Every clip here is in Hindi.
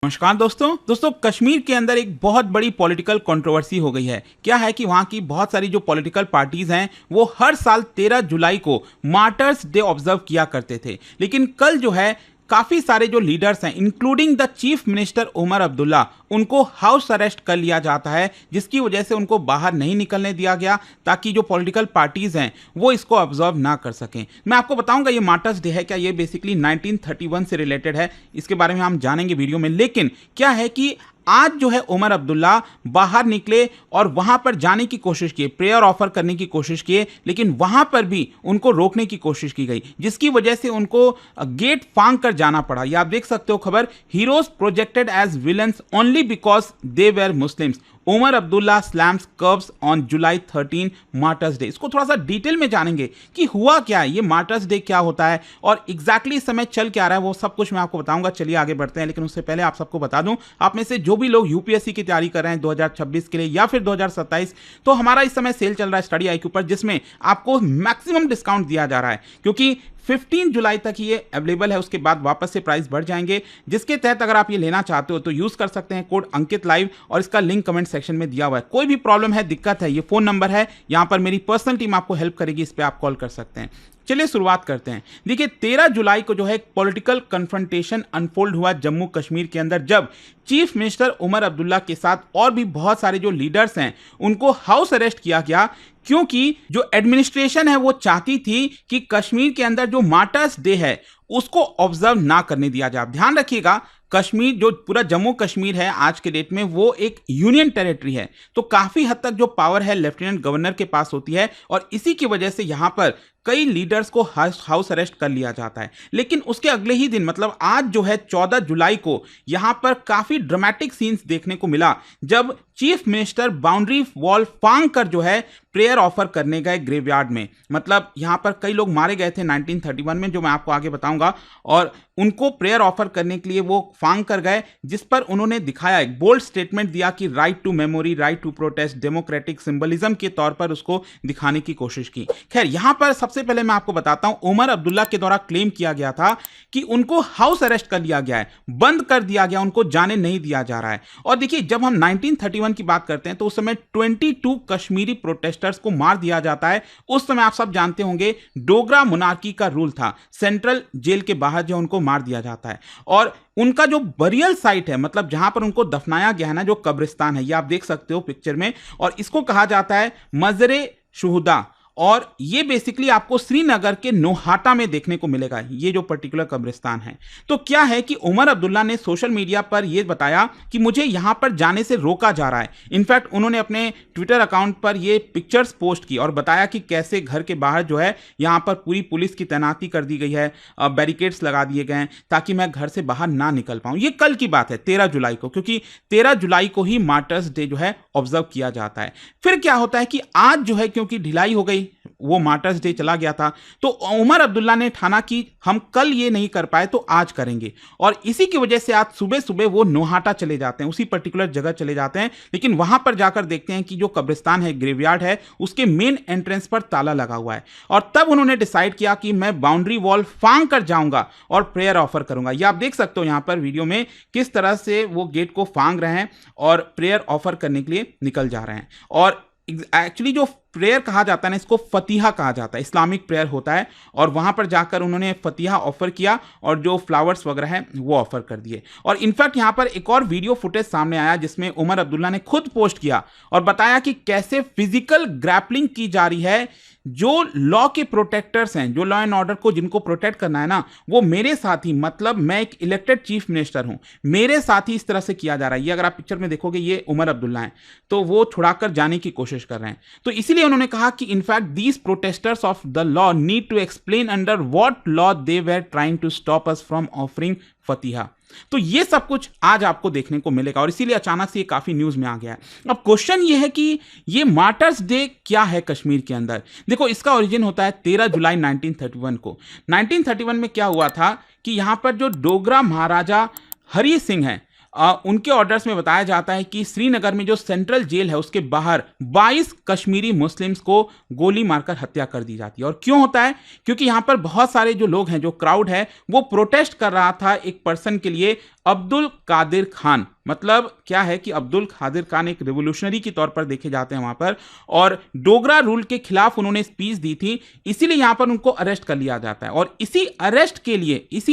नमस्कार दोस्तों कश्मीर के अंदर एक बहुत बड़ी पॉलिटिकल कंट्रोवर्सी हो गई है। क्या है कि वहाँ की बहुत सारी जो पॉलिटिकल पार्टीज हैं वो हर साल 13 जुलाई को मार्टर्स डे ऑब्जर्व किया करते थे, लेकिन कल जो है काफी सारे जो लीडर्स हैं including the chief minister Omar Abdullah, उनको हाउस अरेस्ट कर लिया जाता है, जिसकी वजह से उनको बाहर नहीं निकलने दिया गया ताकि जो पॉलिटिकल पार्टीज हैं वो इसको ऑब्जर्व ना कर सकें। मैं आपको बताऊंगा ये मार्टर्स डे है क्या, ये बेसिकली 1931 से रिलेटेड है, इसके बारे में हम जानेंगे वीडियो में। लेकिन क्या है कि आज जो है उमर अब्दुल्ला बाहर निकले और वहां पर जाने की कोशिश की, प्रेयर ऑफर करने की कोशिश किए, लेकिन वहां पर भी उनको रोकने की कोशिश की गई, जिसकी वजह से उनको गेट फांग कर जाना पड़ा। ये आप देख सकते हो खबर, heroes projected as villains only because they were Muslims, Omar Abdullah slams curbs on July 13 martyrs day. इसको थोड़ा सा डिटेल में जानेंगे कि हुआ क्या है, ये मार्टर्स डे क्या होता है और एग्जैक्टली इस समय चल क्या रहा है, वो सब कुछ मैं आपको बताऊंगा। चलिए आगे बढ़ते हैं, लेकिन उससे पहले आप सबको बता दूं, आप में से जो भी लोग यूपीएससी की तैयारी कर रहे हैं 2026 के लिए या फिर 2027, तो हमारा इस समय सेल चल रहा है स्टडी आईक्यू पर, जिसमें आपको मैक्सिमम डिस्काउंट दिया जा रहा है, क्योंकि 15 जुलाई तक ये अवेलेबल है, उसके बाद वापस से प्राइस बढ़ जाएंगे, जिसके तहत अगर आप ये लेना चाहते हो तो यूज कर सकते हैं कोड अंकित लाइव, और इसका लिंक कमेंट सेक्शन में दिया हुआ है। कोई भी प्रॉब्लम है, दिक्कत है, ये फोन नंबर है, यहां पर मेरी पर्सनल टीम आपको हेल्प करेगी, इस पर आप कॉल कर सकते हैं। चलिए शुरुआत करते हैं। देखिए 13 जुलाई को जो है पॉलिटिकल कन्फ्रंटेशन अनफोल्ड हुआ जम्मू कश्मीर के अंदर, जब चीफ मिनिस्टर उमर अब्दुल्ला के साथ और भी बहुत सारे जो लीडर्स हैं उनको हाउस अरेस्ट किया गया, क्योंकि जो एडमिनिस्ट्रेशन है वो चाहती थी कि कश्मीर के अंदर जो मार्टर्स डे है उसको ऑब्जर्व ना करने दिया जाए। ध्यान रखिएगा, कश्मीर जो पूरा जम्मू कश्मीर है आज के डेट में वो एक यूनियन टेरिटरी है, तो काफी हद तक जो पावर है लेफ्टिनेंट गवर्नर के पास होती है, और इसी की वजह से यहां पर कई लीडर्स को हाउस अरेस्ट कर लिया जाता है। लेकिन उसके अगले ही दिन मतलब आज जो है 14 जुलाई को यहां पर काफी ड्रामेटिक सीन्स देखने को मिला, जब चीफ मिनिस्टर बाउंड्री वॉल फांग कर जो है प्रेयर ऑफर करने गए ग्रेवयार्ड में। मतलब यहां पर कई लोग मारे गए थे 1931 में, जो मैं आपको आगे बताऊंगा, और उनको प्रेयर ऑफर करने के लिए वो फांग कर गए, जिस पर उन्होंने दिखाया, एक बोल्ड स्टेटमेंट दिया कि right to memory, right to protest, democratic symbolism के तौर पर उसको दिखाने की कोशिश की। खैर यहां पर सबसे पहले मैं आपको बताता हूं, उमर अब्दुल्ला के द्वारा क्लेम किया गया था कि उनको हाउस अरेस्ट कर लिया गया है, बंद कर दिया गया, उनको जाने नहीं दिया जा रहा है। और देखिए जब हम 1931 की बात करते हैं तो उस समय 22 कश्मीरी प्रोटेस्टर्स को मार दिया जाता है। उस समय आप सब जानते होंगे डोगरा मोनार्की का रूल था, सेंट्रल जेल के बाहर जो उनको मार दिया जाता है, और उनका जो बरियल साइट है, मतलब जहां पर उनको दफनाया गया है ना, जो कब्रिस्तान है, ये आप देख सकते हो पिक्चर में, और इसको कहा जाता है मजरे शुहदा, और ये बेसिकली आपको श्रीनगर के नोहाटा में देखने को मिलेगा, ये जो पर्टिकुलर कब्रिस्तान है। तो क्या है कि उमर अब्दुल्ला ने सोशल मीडिया पर यह बताया कि मुझे यहां पर जाने से रोका जा रहा है। इनफैक्ट उन्होंने अपने ट्विटर अकाउंट पर ये पिक्चर्स पोस्ट की और बताया कि कैसे घर के बाहर जो है यहां पर पूरी पुलिस की तैनाती कर दी गई है, बैरिकेड्स लगा दिए गए हैं ताकि मैं घर से बाहर ना निकल पाऊं। ये कल की बात है 13 जुलाई को, क्योंकि 13 जुलाई को ही मार्टर्स डे जो है ऑब्जर्व किया जाता है। फिर क्या होता है कि आज जो है क्योंकि ढिलाई हो गई, वो मार्टर्स डे चला गया था, तो उमर अब्दुल्ला ने ठाना कि हम कल ये नहीं कर पाए तो आज करेंगे, और इसी की वजह से आज सुबह सुबह वो नोहाटा चले जाते हैं, उसी पर्टिकुलर जगह चले जाते हैं। लेकिन वहां पर जाकर देखते हैं कि जो कब्रिस्तान है, ग्रेवयार्ड है, उसके मेन एंट्रेंस पर ताला लगा हुआ है, और तब उन्होंने डिसाइड किया कि मैं बाउंड्री वॉल फांग कर जाऊंगा और प्रेयर ऑफर करूंगा। ये आप देख सकते हो यहां पर वीडियो में किस तरह से वो गेट को फांग रहे हैं और प्रेयर ऑफर करने के लिए निकल जा रहे हैं। और एक्चुअली जो प्रेयर कहा जाता है ना, इसको फतिहा कहा जाता है, इस्लामिक प्रेयर होता है, और वहां पर जाकर उन्होंने फतिहा ऑफर किया और जो फ्लावर्स वगैरह हैं वो ऑफर कर दिए। और इनफैक्ट यहां पर एक और वीडियो फुटेज सामने आया जिसमें उमर अब्दुल्ला ने खुद पोस्ट किया और बताया कि कैसे फिजिकल ग्रैपलिंग की जा रही है। जो लॉ के प्रोटेक्टर्स हैं, जो लॉ एंड ऑर्डर को जिनको प्रोटेक्ट करना है ना, वो मेरे साथ ही, मतलब मैं एक इलेक्टेड चीफ मिनिस्टर हूं, मेरे साथ ही इस तरह से किया जा रहा है। ये अगर आप पिक्चर में देखोगे, ये उमर अब्दुल्ला हैं, तो वो छुड़ाकर जाने की कोशिश कर रहे हैं। तो इसीलिए उन्होंने कहा कि in fact these protesters of the law need to explain under what law they were trying to stop us from offering Fatiha. तो ये सब कुछ आज आपको देखने को मिलेगा, और इसीलिए अचानक से ये काफी न्यूज में आ गया है। अब क्वेश्चन ये है कि ये मार्टर्स डे क्या है कश्मीर के अंदर। देखो इसका ओरिजिन होता है 13 जुलाई 1931 को। 1931 में क्या हुआ था कि यहां पर जो डोगरा महाराजा हरि सिंह है, उनके ऑर्डर्स में बताया जाता है कि श्रीनगर में जो सेंट्रल जेल है उसके बाहर 22 कश्मीरी मुस्लिम्स को गोली मारकर हत्या कर दी जाती है। और क्यों होता है? क्योंकि यहाँ पर बहुत सारे जो लोग हैं, जो क्राउड है, वो प्रोटेस्ट कर रहा था एक पर्सन के लिए, अब्दुल कादिर खान। मतलब क्या है कि अब्दुल कादिर खान एक रिवोल्यूशनरी के तौर पर देखे जाते हैं वहां पर, और डोगरा रूल के खिलाफ उन्होंने स्पीच दी थी, इसीलिए यहां पर उनको अरेस्ट कर लिया जाता है। और इसी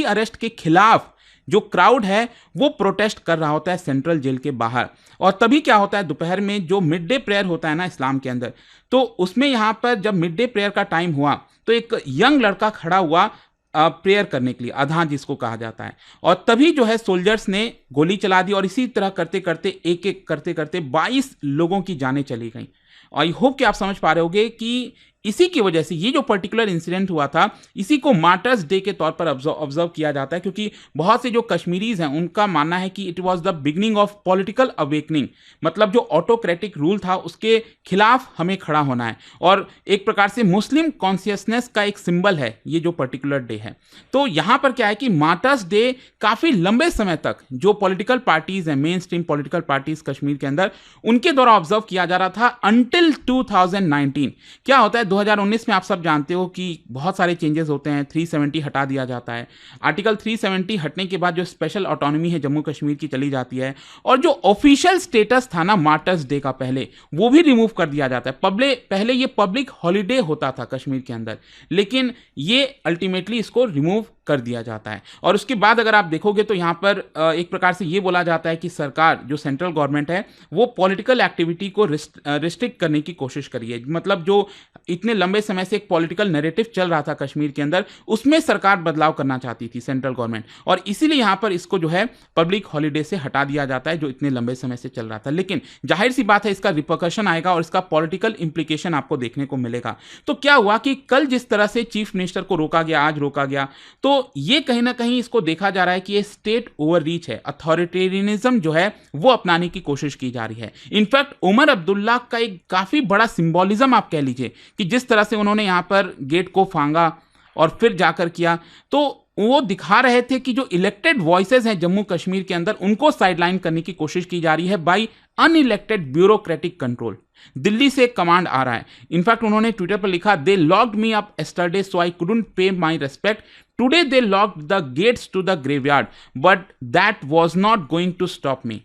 अरेस्ट के खिलाफ जो क्राउड है वो प्रोटेस्ट कर रहा होता है सेंट्रल जेल के बाहर। और तभी क्या होता है, दोपहर में जो मिड डे प्रेयर होता है ना इस्लाम के अंदर, तो उसमें यहां पर जब मिड डे प्रेयर का टाइम हुआ तो एक यंग लड़का खड़ा हुआ प्रेयर करने के लिए, अधान जिसको कहा जाता है, और तभी जो है सोल्जर्स ने गोली चला दी और इसी तरह करते करते एक करते करते 22 लोगों की जानें चली गई। आई होप कि आप समझ पा रहे होंगे कि इसी की वजह से ये जो पर्टिकुलर इंसिडेंट हुआ था, इसी को मार्टर्स डे के तौर पर ऑब्जर्व किया जाता है, क्योंकि बहुत से जो कश्मीरीज हैं उनका मानना है कि it was the beginning of political awakening. मतलब जो ऑटोक्रेटिक रूल था उसके खिलाफ हमें खड़ा होना है, और एक प्रकार से मुस्लिम कॉन्शियसनेस का एक सिंबल है ये जो पर्टिकुलर डे है। तो यहाँ पर क्या है कि मार्टर्स डे काफ़ी लंबे समय तक जो पॉलिटिकल पार्टीज हैं, main stream political parties Kashmir के अंदर, उनके द्वारा ऑब्जर्व किया जा रहा था अंटिल 2019। क्या होता है 2019 में आप सब जानते हो कि बहुत सारे चेंजेस होते हैं, 370 हटा दिया जाता है। आर्टिकल 370 हटने के बाद जो स्पेशल ऑटोनॉमी है जम्मू कश्मीर की चली जाती है, और जो ऑफिशियल स्टेटस था ना मार्टर्स डे का पहले, वो भी रिमूव कर दिया जाता है। पहले ये पब्लिक हॉलीडे होता था कश्मीर के अंदर, लेकिन ये अल्टीमेटली इसको रिमूव कर दिया जाता है। और उसके बाद अगर आप देखोगे तो यहाँ पर एक प्रकार से ये बोला जाता है कि सरकार, जो सेंट्रल गवर्नमेंट है, वो पॉलिटिकल एक्टिविटी को रिस्ट्रिक्ट करने की कोशिश करी है। मतलब जो इतने लंबे समय से एक पॉलिटिकल नैरेटिव चल रहा था कश्मीर के अंदर, उसमें सरकार बदलाव करना चाहती थी सेंट्रल गवर्नमेंट, और इसीलिए यहाँ पर इसको जो है पब्लिक हॉलीडे से हटा दिया जाता है जो इतने लंबे समय से चल रहा था। लेकिन जाहिर सी बात है इसका रिपरकशन आएगा और इसका पॉलिटिकल इंप्लीकेशन आपको देखने को मिलेगा। तो क्या हुआ कि कल जिस तरह से चीफ मिनिस्टर को रोका गया, आज रोका गया, तो ये कहीं ना कहीं इसको देखा जा रहा है कि ये स्टेट ओवररीच है, अथॉरिटेरियनिज्म जो है वो अपनाने की कोशिश की जा रही है। इनफैक्ट उमर अब्दुल्ला का एक काफी बड़ा सिंबॉलिज्म आप कह लीजिए कि जिस तरह से उन्होंने यहां पर गेट को फांगा और फिर जाकर किया, तो वो दिखा रहे थे कि जो इलेक्टेड वॉइसेस हैं जम्मू कश्मीर के अंदर, उनको साइडलाइन करने की कोशिश की जा रही है by unelected bureaucratic control. Delhi से एक कमांड आ रहा है। इनफैक्ट उन्होंने ट्विटर पर लिखा, they locked me up yesterday so I couldn't pay my respect, today they locked the gates to the graveyard but that was not going to stop me.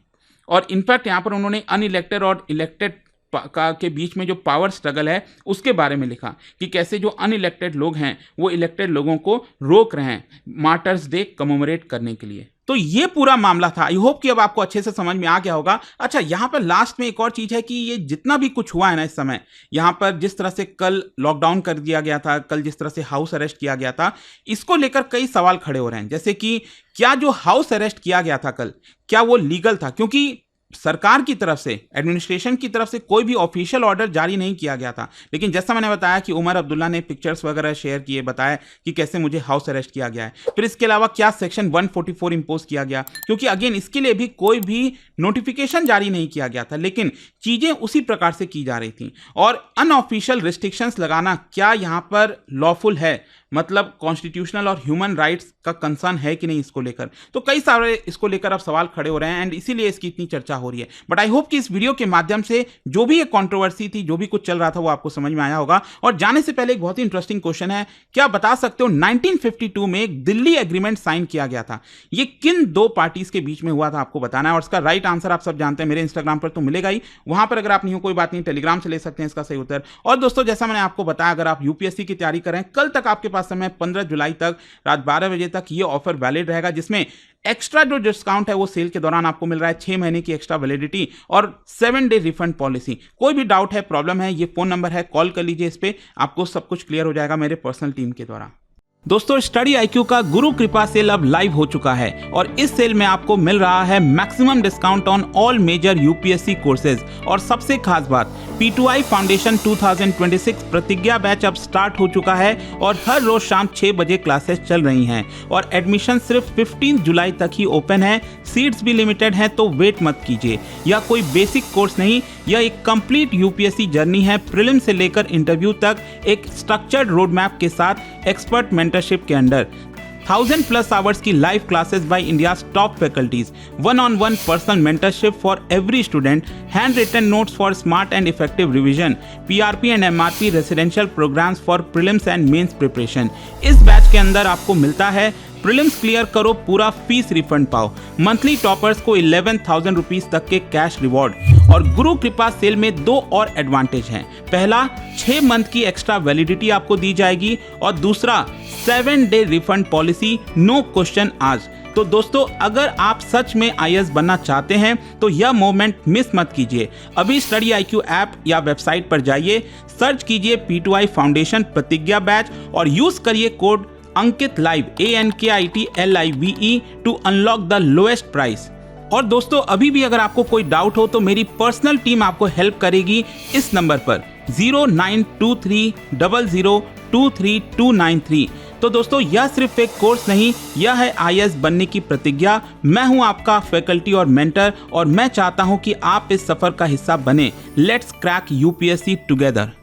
और इनफैक्ट यहां पर उन्होंने अनइलेक्टेड और इलेक्टेड के बीच में जो पावर स्ट्रगल है उसके बारे में लिखा कि कैसे जो अनइलेक्टेड लोग हैं वो इलेक्टेड लोगों को रोक रहे हैं मार्टर्स डे कमेमोरेट करने के लिए। तो ये पूरा मामला था। आई होप कि अब आपको अच्छे से समझ में आ गया होगा। अच्छा, यहाँ पर लास्ट में एक और चीज है कि ये जितना भी कुछ हुआ है ना इस समय, यहाँ पर जिस तरह से कल लॉकडाउन कर दिया गया था, कल जिस तरह से हाउस अरेस्ट किया गया था, इसको लेकर कई सवाल खड़े हो रहे हैं। जैसे कि क्या जो हाउस अरेस्ट किया गया था कल, क्या वो लीगल था? क्योंकि सरकार की तरफ से, एडमिनिस्ट्रेशन की तरफ से कोई भी ऑफिशियल ऑर्डर जारी नहीं किया गया था। लेकिन जैसा मैंने बताया कि उमर अब्दुल्ला ने पिक्चर्स वगैरह शेयर किए, बताया कि कैसे मुझे हाउस अरेस्ट किया गया है। फिर इसके अलावा क्या सेक्शन 144 इंपोज किया गया, क्योंकि अगेन इसके लिए भी कोई भी नोटिफिकेशन जारी नहीं किया गया था, लेकिन चीजें उसी प्रकार से की जा रही थी। और अनऑफिशियल रिस्ट्रिक्शंस लगाना क्या यहाँ पर लॉफुल है? मतलब कॉन्स्टिट्यूशनल और ह्यूमन राइट्स का कंसर्न है कि नहीं इसको लेकर? तो कई सारे इसको लेकर अब सवाल खड़े हो रहे हैं एंड इसीलिए इसकी इतनी चर्चा हो रही है। बट आई होप कि इस वीडियो के माध्यम से जो भी एक कंट्रोवर्सी थी, जो भी कुछ चल रहा था, वो आपको समझ में आया होगा। और जाने से पहले एक बहुत ही इंटरेस्टिंग क्वेश्चन है, क्या बता सकते हो 1952 में एक दिल्ली एग्रीमेंट साइन किया गया था, ये किन दो पार्टीज के बीच में हुआ था? आपको बताना है। और इसका राइट आंसर आप सब जानते हैं, मेरे इंस्टाग्राम पर तो मिलेगा ही, वहां पर अगर आप नहीं हो कोई बात नहीं, टेलीग्राम से ले सकते हैं इसका सही उत्तर। और दोस्तों, जैसा मैंने आपको बताया, अगर आप यूपीएससी की तैयारी करें, कल तक आपके पास समय 15 जुलाई तक रात 12 बजे तक ये ऑफर वैलिड रहेगा, जिसमें एक्स्ट्रा जो डिस्काउंट है वो सेल के दौरान आपको मिल रहा है 6 महीने की एक्स्ट्रा वैलिडिटी और 7 डे रिफंड पॉलिसी। कोई भी डाउट है, प्रॉब्लम है, ये फोन नंबर है, कॉल कर लीजिए, इस पे आपको सब कुछ क्लियर हो जाएगा मेरे पर्सनल टीम के द्वारा। दोस्तों, स्टडी आईक्यू का गुरु कृपा सेल अब लाइव हो चुका है और इस सेल में आपको मिल रहा है maximum discount on all major UPSC courses. और सबसे खास बात, P2I फाउंडेशन 2026 प्रतिज्ञा बैच अब स्टार्ट हो चुका है और हर रोज शाम 6 बजे क्लासेस चल रही हैं और एडमिशन सिर्फ 15 जुलाई तक ही ओपन है। सीट्स भी लिमिटेड हैं, तो वेट मत कीजिए। यह कोई बेसिक कोर्स नहीं, यह एक कंप्लीट यूपीएससी जर्नी है, प्रीलिम से लेकर इंटरव्यू तक, एक स्ट्रक्चर्ड रोड मैप के साथ, एक्सपर्ट मेंटरशिप के अंडर। 1000+ आवर्स की live classes by India's top faculties, 1-on-1 personal mentorship for every student, hand written notes for smart and effective revision, PRP and MRP residential programmes for prelims and mains preparation. इस बैच के अंदर आपको मिलता है प्रीलिम्स क्लियर करो, पूरा फीस रिफंड पाओ, मंथली टॉपर्स को 11,000 रुपीज तक के कैश रिवॉर्ड, और गुरु कृपा सेल में 2 और एडवांटेज हैं। पहला, 6 मंथ की एक्स्ट्रा वैलिडिटी आपको दी जाएगी, और दूसरा 7 day refund policy, no question आज। तो दोस्तों, अगर आप सच में आईएएस बनना चाहते हैं तो यह मोमेंट मिस मत कीजिए। अभी स्टडी IQ ऐप या वेबसाइट पर जाइए, सर्च कीजिए P2I फाउंडेशन प्रतिज्ञा बैच और यूज करिए code Ankit live ANKITLIVE to unlock the lowest price. और दोस्तों, अभी भी अगर आपको कोई डाउट हो तो मेरी पर्सनल टीम आपको हेल्प करेगी इस नंबर पर 092300239293। तो दोस्तों, यह सिर्फ एक कोर्स नहीं, यह है आईएएस बनने की प्रतिज्ञा। मैं हूं आपका फैकल्टी और मेंटर, और मैं चाहता हूं कि आप इस सफर का हिस्सा बने। Let's crack UPSC together.